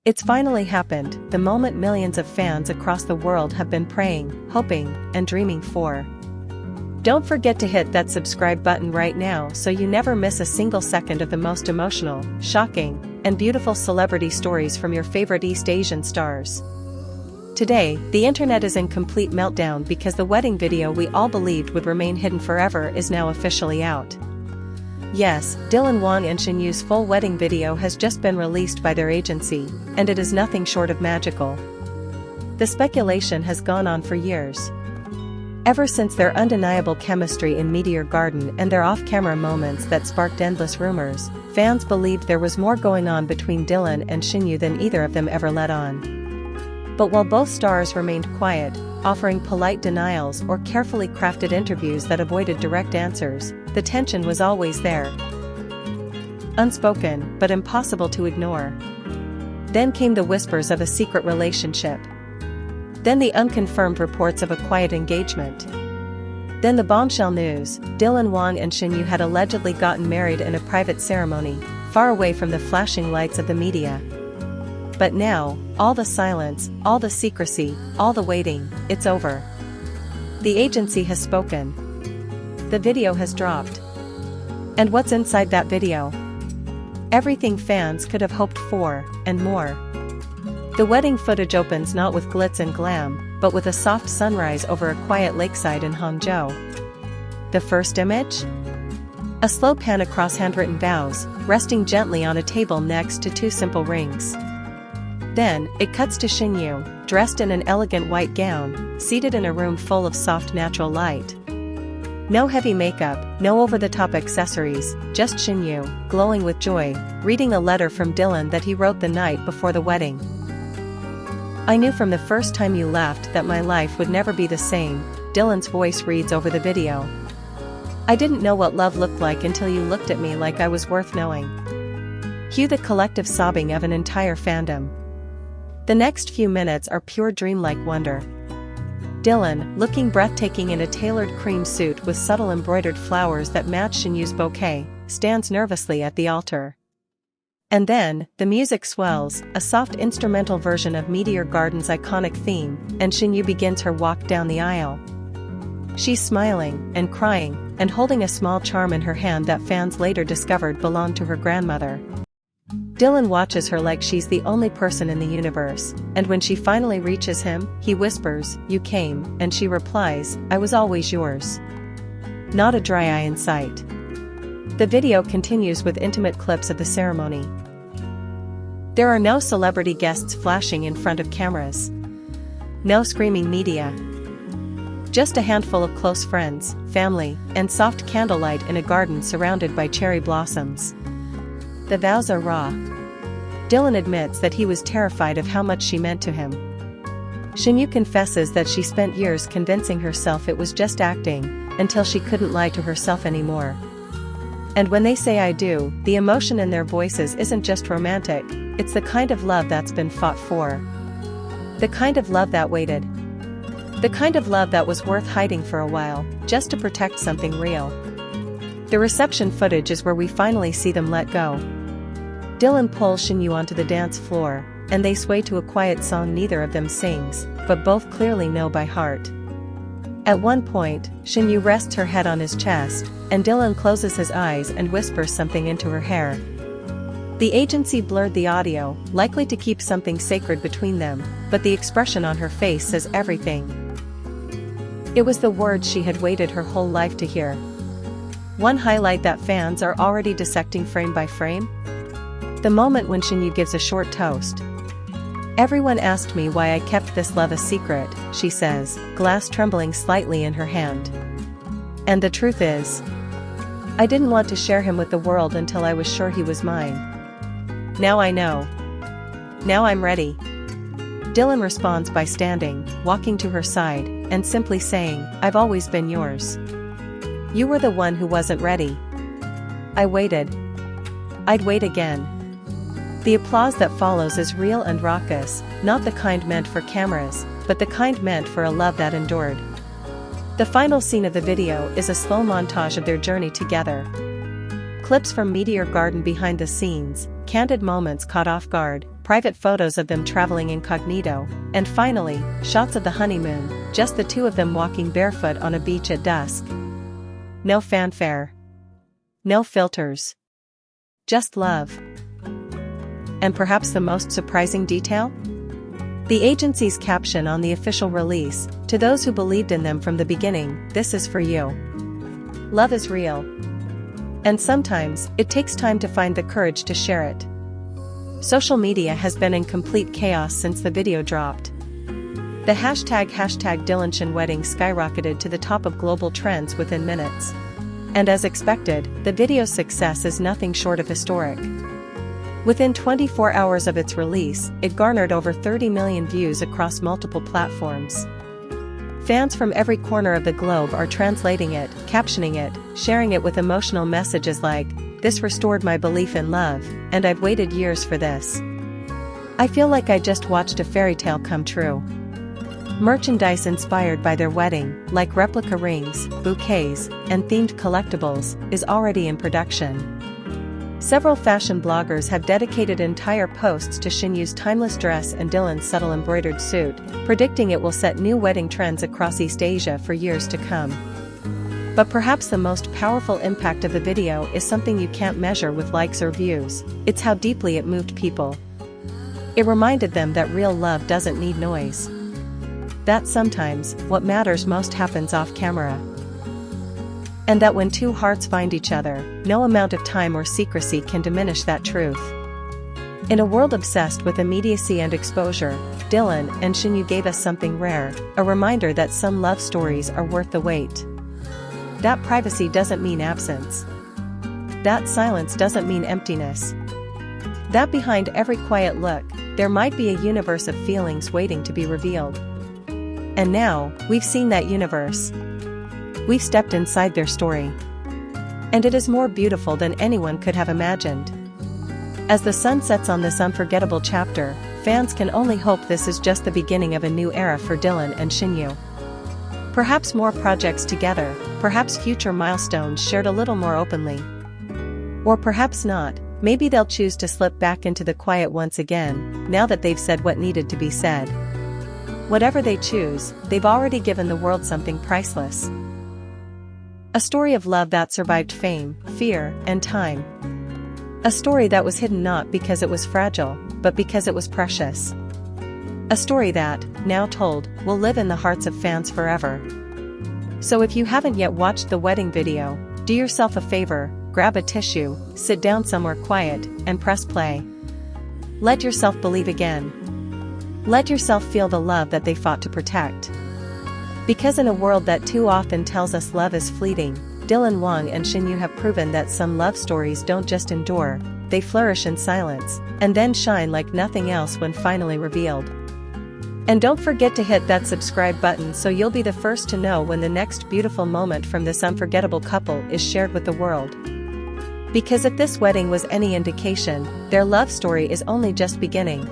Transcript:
It's finally happened, the moment millions of fans across the world have been praying, hoping, and dreaming for. Don't forget to hit that subscribe button right now so you never miss a single second of the most emotional, shocking, and beautiful celebrity stories from your favorite East Asian stars. Today, the internet is in complete meltdown because the wedding video we all believed would remain hidden forever is now officially out. Yes, Wang and Shen Yu's full wedding video has just been released by their agency, and it is nothing short of magical. The speculation has gone on for years. Ever since their undeniable chemistry in Meteor Garden and their off-camera moments that sparked endless rumors, fans believed there was more going on between Dylan and Shen Yu than either of them ever let on. But while both stars remained quiet, offering polite denials or carefully crafted interviews that avoided direct answers, the tension was always there. Unspoken, but impossible to ignore. Then came the whispers of a secret relationship. Then the unconfirmed reports of a quiet engagement. Then the bombshell news, Wang and Shen Yu had allegedly gotten married in a private ceremony, far away from the flashing lights of the media. But now, all the silence, all the secrecy, all the waiting, it's over. The agency has spoken. The video has dropped. And what's inside that video? Everything fans could have hoped for, and more. The wedding footage opens not with glitz and glam, but with a soft sunrise over a quiet lakeside in Hangzhou. The first image? A slow pan across handwritten vows, resting gently on a table next to two simple rings. Then, it cuts to Shen Yu, dressed in an elegant white gown, seated in a room full of soft natural light. No heavy makeup, no over-the-top accessories, just Shen Yu, glowing with joy, reading a letter from Dylan that he wrote the night before the wedding. I knew from the first time you left that my life would never be the same, Dylan's voice reads over the video. I didn't know what love looked like until you looked at me like I was worth knowing. Cue the collective sobbing of an entire fandom. The next few minutes are pure dreamlike wonder. Dylan, looking breathtaking in a tailored cream suit with subtle embroidered flowers that match Shen Yu's bouquet, stands nervously at the altar. And then, the music swells, a soft instrumental version of Meteor Garden's iconic theme, and Shen Yu begins her walk down the aisle. She's smiling, and crying, and holding a small charm in her hand that fans later discovered belonged to her grandmother. Dylan watches her like she's the only person in the universe, and when she finally reaches him, he whispers, "You came," and she replies, "I was always yours." Not a dry eye in sight. The video continues with intimate clips of the ceremony. There are no celebrity guests flashing in front of cameras. No screaming media. Just a handful of close friends, family, and soft candlelight in a garden surrounded by cherry blossoms. The vows are raw. Dylan admits that he was terrified of how much she meant to him. Shen Yu confesses that she spent years convincing herself it was just acting, until she couldn't lie to herself anymore. And when they say "I do," the emotion in their voices isn't just romantic, it's the kind of love that's been fought for. The kind of love that waited. The kind of love that was worth hiding for a while, just to protect something real. The reception footage is where we finally see them let go. Dylan pulls Shen Yu onto the dance floor, and they sway to a quiet song neither of them sings, but both clearly know by heart. At one point, Shen Yu rests her head on his chest, and Dylan closes his eyes and whispers something into her hair. The agency blurred the audio, likely to keep something sacred between them, but the expression on her face says everything. It was the words she had waited her whole life to hear. One highlight that fans are already dissecting frame by frame? The moment when Shen Yu gives a short toast. "Everyone asked me why I kept this love a secret," she says, glass trembling slightly in her hand. "And the truth is, I didn't want to share him with the world until I was sure he was mine. Now I know. Now I'm ready." Dylan responds by standing, walking to her side, and simply saying, "I've always been yours. You were the one who wasn't ready. I waited. I'd wait again." The applause that follows is real and raucous, not the kind meant for cameras, but the kind meant for a love that endured. The final scene of the video is a slow montage of their journey together. Clips from Meteor Garden behind the scenes, candid moments caught off guard, private photos of them traveling incognito, and finally, shots of the honeymoon, just the two of them walking barefoot on a beach at dusk. No fanfare. No filters. Just love. And perhaps the most surprising detail? The agency's caption on the official release: "To those who believed in them from the beginning, this is for you." Love is real. And sometimes, it takes time to find the courage to share it. Social media has been in complete chaos since the video dropped. The hashtag #DylanShen wedding skyrocketed to the top of global trends within minutes. And as expected, the video's success is nothing short of historic. Within 24 hours of its release, it garnered over 30 million views across multiple platforms. Fans from every corner of the globe are translating it, captioning it, sharing it with emotional messages like, "This restored my belief in love, and I've waited years for this. I feel like I just watched a fairy tale come true." Merchandise inspired by their wedding, like replica rings, bouquets, and themed collectibles, is already in production. Several fashion bloggers have dedicated entire posts to Shenyu's timeless dress and Dylan's subtle embroidered suit, predicting it will set new wedding trends across East Asia for years to come. But perhaps the most powerful impact of the video is something you can't measure with likes or views. It's how deeply it moved people. It reminded them that real love doesn't need noise. That sometimes, what matters most happens off camera. And that when two hearts find each other, no amount of time or secrecy can diminish that truth. In a world obsessed with immediacy and exposure, Dylan and Shen gave us something rare, a reminder that some love stories are worth the wait. That privacy doesn't mean absence. That silence doesn't mean emptiness. That behind every quiet look, there might be a universe of feelings waiting to be revealed. And now, we've seen that universe. We've stepped inside their story. And it is more beautiful than anyone could have imagined. As the sun sets on this unforgettable chapter, fans can only hope this is just the beginning of a new era for Dylan and Shen. Perhaps more projects together, perhaps future milestones shared a little more openly. Or perhaps not, maybe they'll choose to slip back into the quiet once again, now that they've said what needed to be said. Whatever they choose, they've already given the world something priceless. A story of love that survived fame, fear, and time. A story that was hidden not because it was fragile, but because it was precious. A story that, now told, will live in the hearts of fans forever. So if you haven't yet watched the wedding video, do yourself a favor, grab a tissue, sit down somewhere quiet, and press play. Let yourself believe again. Let yourself feel the love that they fought to protect. Because in a world that too often tells us love is fleeting, Dylan Wang and Shen have proven that some love stories don't just endure, they flourish in silence, and then shine like nothing else when finally revealed. And don't forget to hit that subscribe button so you'll be the first to know when the next beautiful moment from this unforgettable couple is shared with the world. Because if this wedding was any indication, their love story is only just beginning.